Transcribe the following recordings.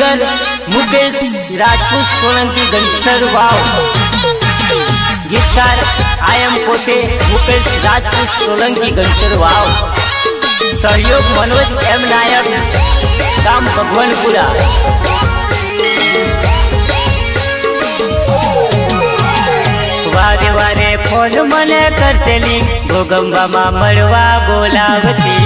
Singer Mukesh Rajput Solanki गणसर वाव। गीतकार आयम पोते मुकेश राजपूत सोलंकी गणसर वाव। सहयोग मनोज एम नायक गाम भगवानपुरा। वारे वारे फोन मने करतेली भोगंबा में मळवा बोलावती।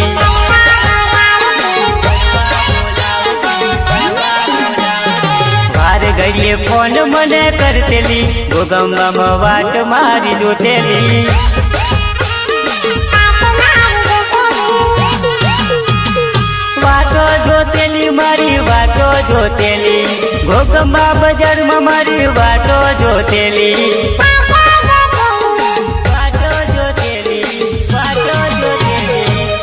वारे घड़िए फोन मने करतेली भोगंबा में वाट मारी जोतेली। वाटो जोतेली मारी वाटो जोतेली भोगंबा बजार में मारी वाटो जोतेली।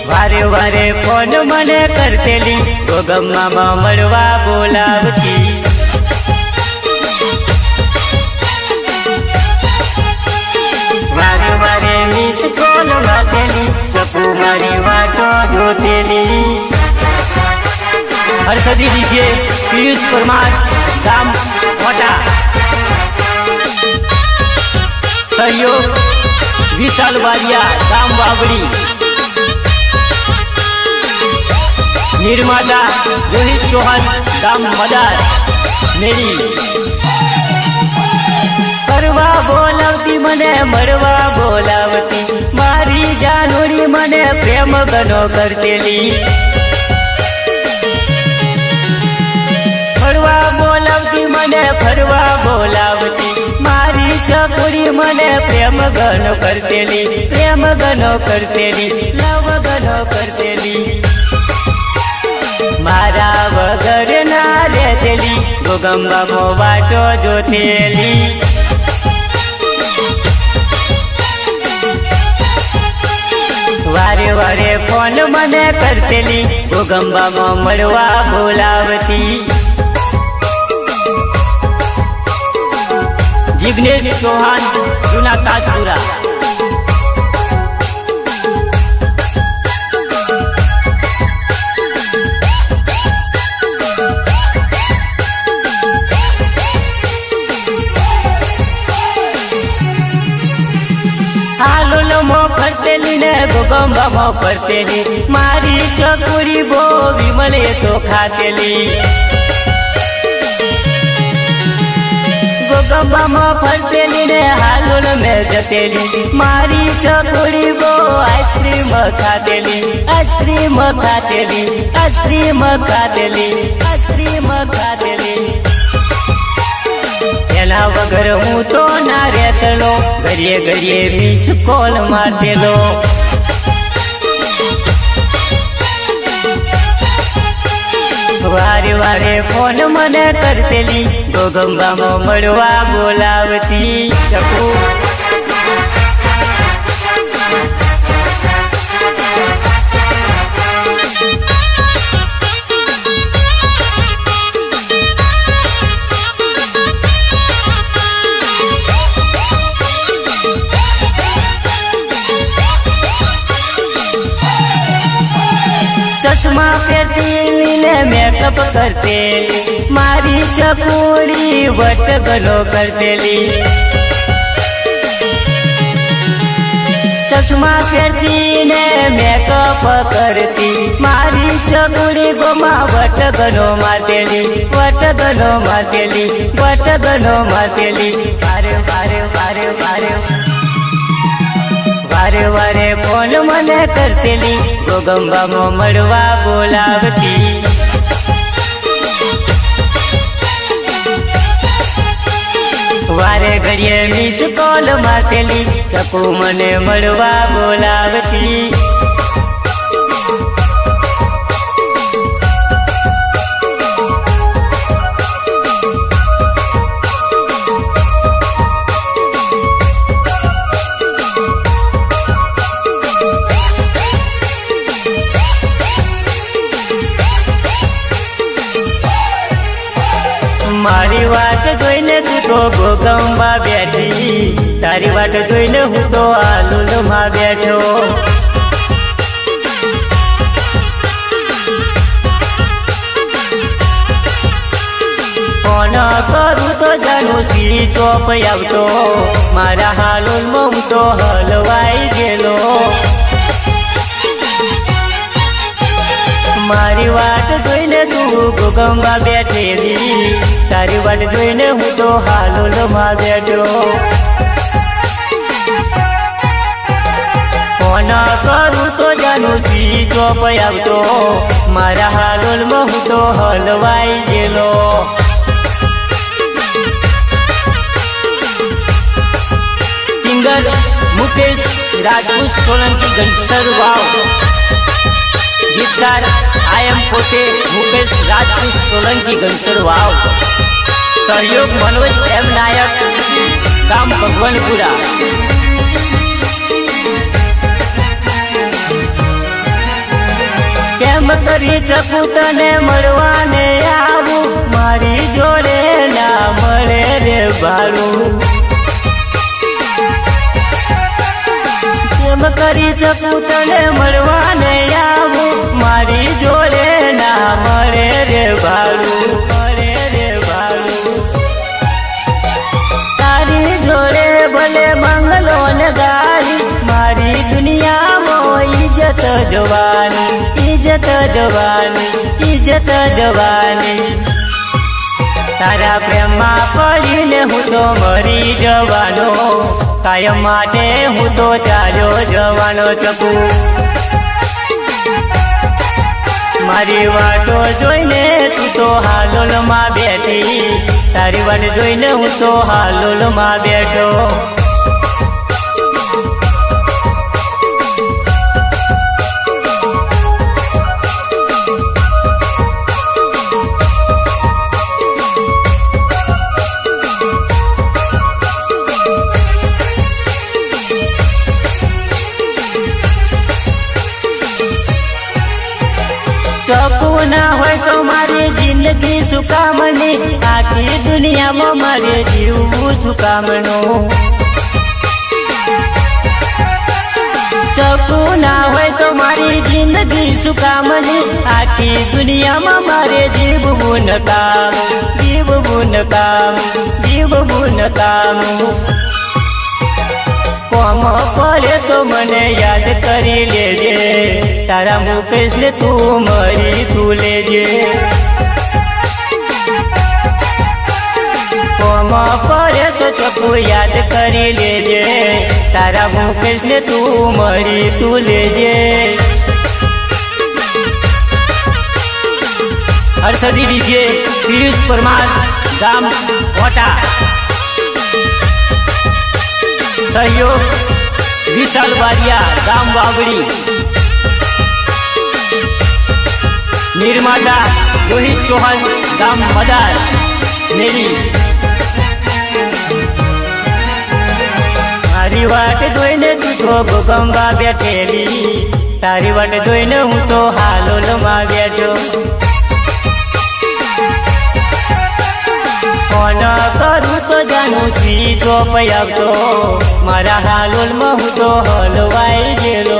वारे वारे फोन मने करतेली भोगंबा में मळवा बोलावती। वारे वारे मिस कॉल मारतेली चपू मारी वाटो जोतेली। हर्षदी डीजे पीयूष परमार गाम मोटा। सहयोग विशाल बालिया गाम बाबड़ी। निर्माता रोहित चौहान गाम मदार मेरी। करवा बोलावती मने मरवा बोलावती मारी जानोरी मने प्रेम गनो करतेली। फरवा बोलावती मने फरवा बोलावती मारी चकोरी मने प्रेम गनो करतेली। प्रेम गनो करतेली लव गनो करतेली। मारा वगर ना रेतेली भोगंबा मो वाटो जोतेली। वारे वारे फोन मने करतेली भोगंबा में मळवा बोलावती। जिग्नेश चौहान जूना ताजपुरा। हालो मो फरतेली ने भोगंबा मो फरतेली मारी चकोरी बो विमले तो खातेली। भोगंबा मो फरतेली ने हालोल में जतेली मारी चकोरी बो आइसक्रीम खातेली। आइसक्रीम खातेली आइसक्रीम खातेली आइसक्रीम खातेली। एना वगर हूँ तो ना रेतलो घड़िए घड़िए मिस कॉल मारतेलो। वारे वारे फोन मने करतेली भोगंबा में मळवा बोलावती। चपू चश्मा पहनती ने मेकअप करतेली मारी चकोरी वट गनो करतेली। चश्मा पहनती ने मेकअप करती मारी चकोरी गोमा वट गनो मारतेली। वट गनो मारतेली वट गनो मारतेली। वारे वारे वारे वारे वारे वारे फोन मने करतेली भोगंबा मो मळवा बोलावती। वारे घड़िए मिस कॉल मारतेली चपू मने मळवा बोलावती। मारी वाट जोईने तू तो भोगंबा बैठी तारी वाट जोईने हूँ तो आलूल में बैठो। જાનું સ્વીચ ઓફ આવતો મારા હાલોલમાં હું તો હલવાઈ ગયેલો મારી વાટ જોઈને તું ગોગંબા બેઠેલી તારી વાટ જોઈને હું તો હાલોલમાં બેઠો ફોન કરું તો જાનું સ્વીચ ઓફ આવતો મારા હાલોલમાં હું તો હલવાઈ ગયેલો સિંગર મુકેશ રાજપૂત સોલંકી ઘનસર વાવ ગીતકાર આયમ પોતે મુકેશ રાજપૂત સોલંકી ઘનસર વાવ સહયોગ મનોજ એમ નાયક ગામ ભગવાનપુરા કેમ કરી શકું તને મળવાને આવું મારી જોડે ના મળે રે ભાડું કેમ કરી શકું તને મળવાને આવું મારી જોડે ના મળે રે ભાડું મળે રે ભાડું તારી જોડે ભલે મંગલો ને ગાડી મારી દુનિયામાં ઇજ્જત જવાની ઇજ્જત જવાની ઇજ્જત જવાની તારા પ્રેમમાં પડીને હું તો મરી જવાનો કાયમ માટે હું તો ચાલ્યો જવાનો ચકું મારી વાતો જોઈને તું તો હાલોલમાં બેઠી તારી વાટ જોઈને હું તો હાલોલમાં બેઠો ચકુ ના હોય તો મારી જિંદગી સુકામણી આખી દુનિયામાં મારે જીવવું સુકામણું ચકુ ના હોય તો મારી જિંદગી સુકામણી આખી દુનિયામાં મારે જીવવું નકામ જીવવું નકામ જીવવું નકામ કોમ પડે તો મને યાદ કરી લેજે તારા મુકેશ ને તું મરી તું લેજે કોમ પડે તો ચકુ યાદ કરી લેજે તારા મુકેશ ને તું મરી તું લેજે હર્ષદી ડીજે પિયુષ પરમાર ગામ ઓટા સહયોગ વિશાલ બારિયા ગામ વાવડી નિર્માતા રોહિત ચૌહાણ ગામ મદાર મેરી મારી વાટ જોઈને તું તો ગોગંબા બેઠેલી તારી વાટ જોઈને હું તો હાલોલમાં બેઠો ફોન કરું તો જાનું સ્વીચ ઓફ આવતો મારા હાલોલમાં હું તો હલવાઈ ગયેલો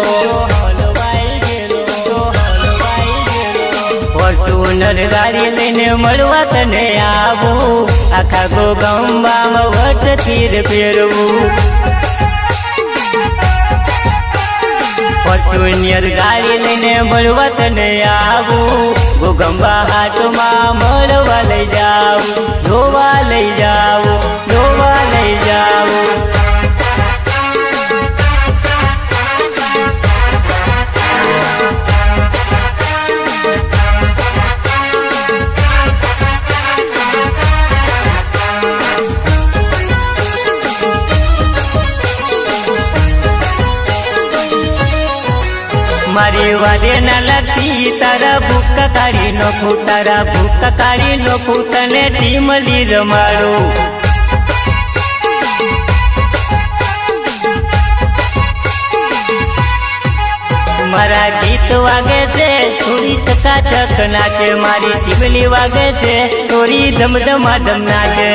ફોર્ચ્યુનર ગાડી લઈને મળવા તને આવું આખા ગોગંબામાં વટ તીર ફેરવું ફોર્ચ્યુનર ગાડી લઈને મળવા તને આવું ગોગંબા હાથમાં મળવા લઈ જાઉં જોવા લઈ જાઉં જોવા લઈ જાઉં મારી વાડે ના લાગતી તારા ભૂખ કાઢી નોખું તારા ભૂખ કાઢી નોખું તને ટીમલી રમાડું મારા ગીત વાગે છે થોડી ચકાચક નાચે મારી ટીમલી વાગે છે થોડી ધમધમાધમ નાચે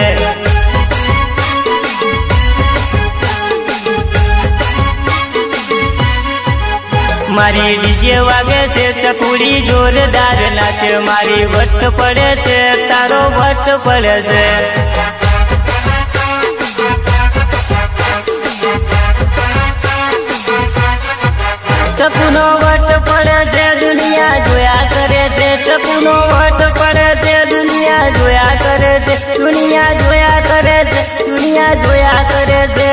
મારી ડીજે વાગે છે ચકુડી જોરદાર નાચે મારી વટ પડે છે તારો વટ પડે છે ચકુનો વટ પડે છે દુનિયા જોયા કરે છે, ચકુનો વટ પડે છે દુનિયા જોયા કરે છે, દુનિયા જોયા કરે છે, દુનિયા જોયા કરે છે.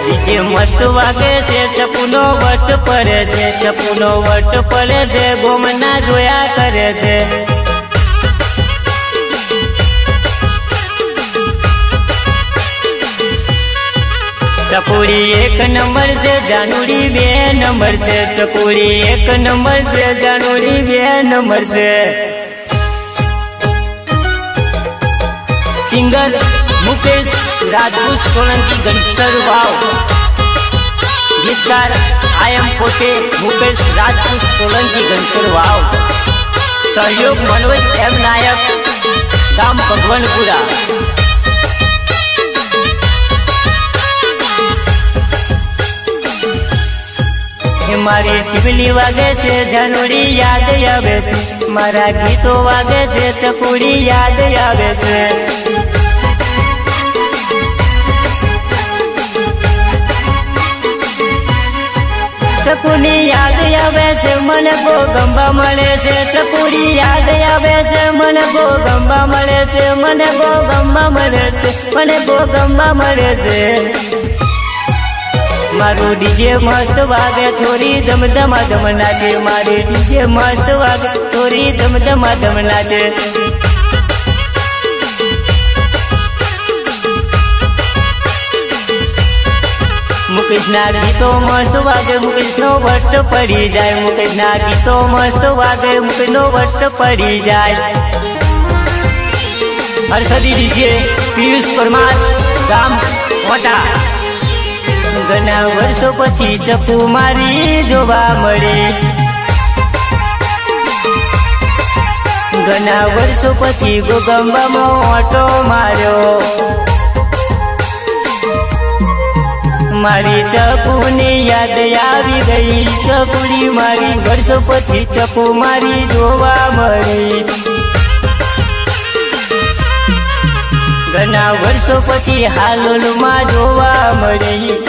ડીજે મસ્ત વાગે છે, ચકુનો વટ પડે છે, ચકુનો વટ પડે છે, ગોમના જોયા કરે છે. ચકુડી એક નંબર છે, જાનુડી બે નંબર છે, ચકુડી એક નંબર છે, જાનુડી બે નંબર છે. સિંગર મુકેશ રાજપૂત સોલંકી ઘનસર વાવ, ગીતકાર આયમ પોતે મુકેશ રાજપૂત સોલંકી ઘનસર વાવ, સહયોગ મનોજ એમ નાયક ગામ ભગવાનપુરા. મારી ટીબલી વાગે છે, જાનુડી યાદ આવે છે, મારા ગીતો વાગે છે, ચકુડી યાદ આવે છે. ચકુની યાદ આવે છે, મને ગોગંબા મળે છે, ચકુડી યાદ આવે છે, મને ગોગંબા મળે છે, મને ગોગંબા મળે છે, મને ગોગંબા મળે છે. મારું ડીજે મસ્ત વાગે, છોરી ધમધમા ધમ નાચે, મારી ડીજે મસ્ત વાગે, છોરી ધમધમા ધમ નાચે. મુકેશના ગીતો મસ્ત વાગે, મુકેશનો વટ પડી જાય, મુકેશના ગીતો મસ્ત વાગે, મુકેશનો વટ પડી જાય. હર્ષદી ડીજે પિયુષ પરમાર ગામ મોટા. ઘણા વર્ષો પછી ચકુ મારી જોવા મળી, ઘણા વર્ષો પછી ગોગંબામાં ઓટો માર્યો. મારી ચકુની યાદ આવી ગઈ, ચકુડી મારી વર્ષો પછી ચકુ મારી જોવા મળી. ઘણા વર્ષો પછી હાલોલમાં જોવા મળી.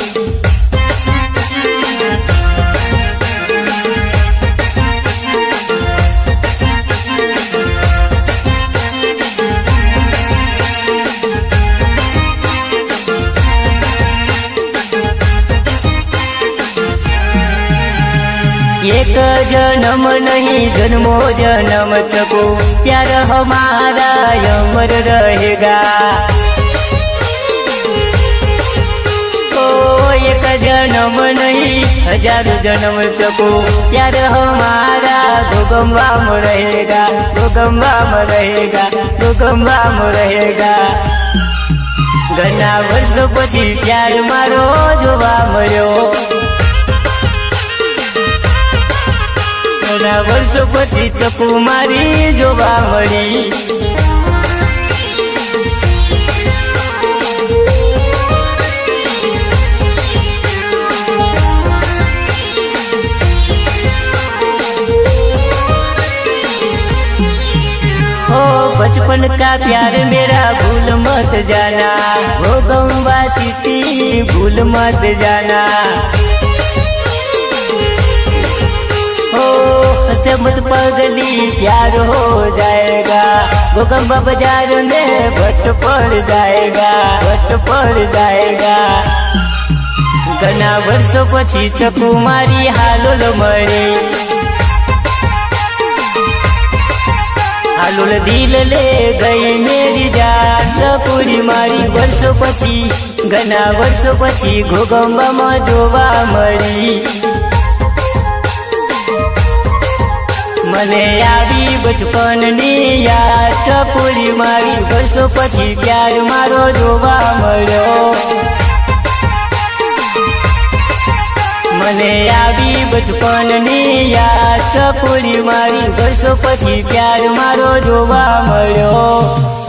एक जन्म नहीं जन्मो जन्म चको, प्यार हमारा अमर रहेगा. ओ एक जन्म नहीं हजारों जन्म चको, प्यार हमारा गोगंबा में रहेगा, गोगंबा में रहेगा, गोगंबा में रहेगा. घना वर्षो पछी प्यार मारो जोवा मळ्यो, ઘણા વર્ષો પછી ચકુ મારી જોવા મળી. ओ बचपन का प्यार मेरा भूल मत जाना, गोगंबा सिटी भूल मत जाना. मत पगली प्यार हो जाएगा, गोगंबा बाजार में भट्ट पड़ जाएगा, भट्ट पड़ जाएगा. घना वर्षो पछी चकु मारी हालोल मળી, हालोल दिल ले गई मेरी जान, चकुड़ी मारी वर्षो पछी, घना वर्षो पछी गोगंबा में जोवा मળી. મને આવી બચપનની યાદ, ચકુડી મારી વર્ષો પછી પ્યાર મારો જોવા મળ્યો. મને આવી બચપનની યાદ, ચકુડી મારી વર્ષો પછી પ્યાર મારો જોવા મળ્યો.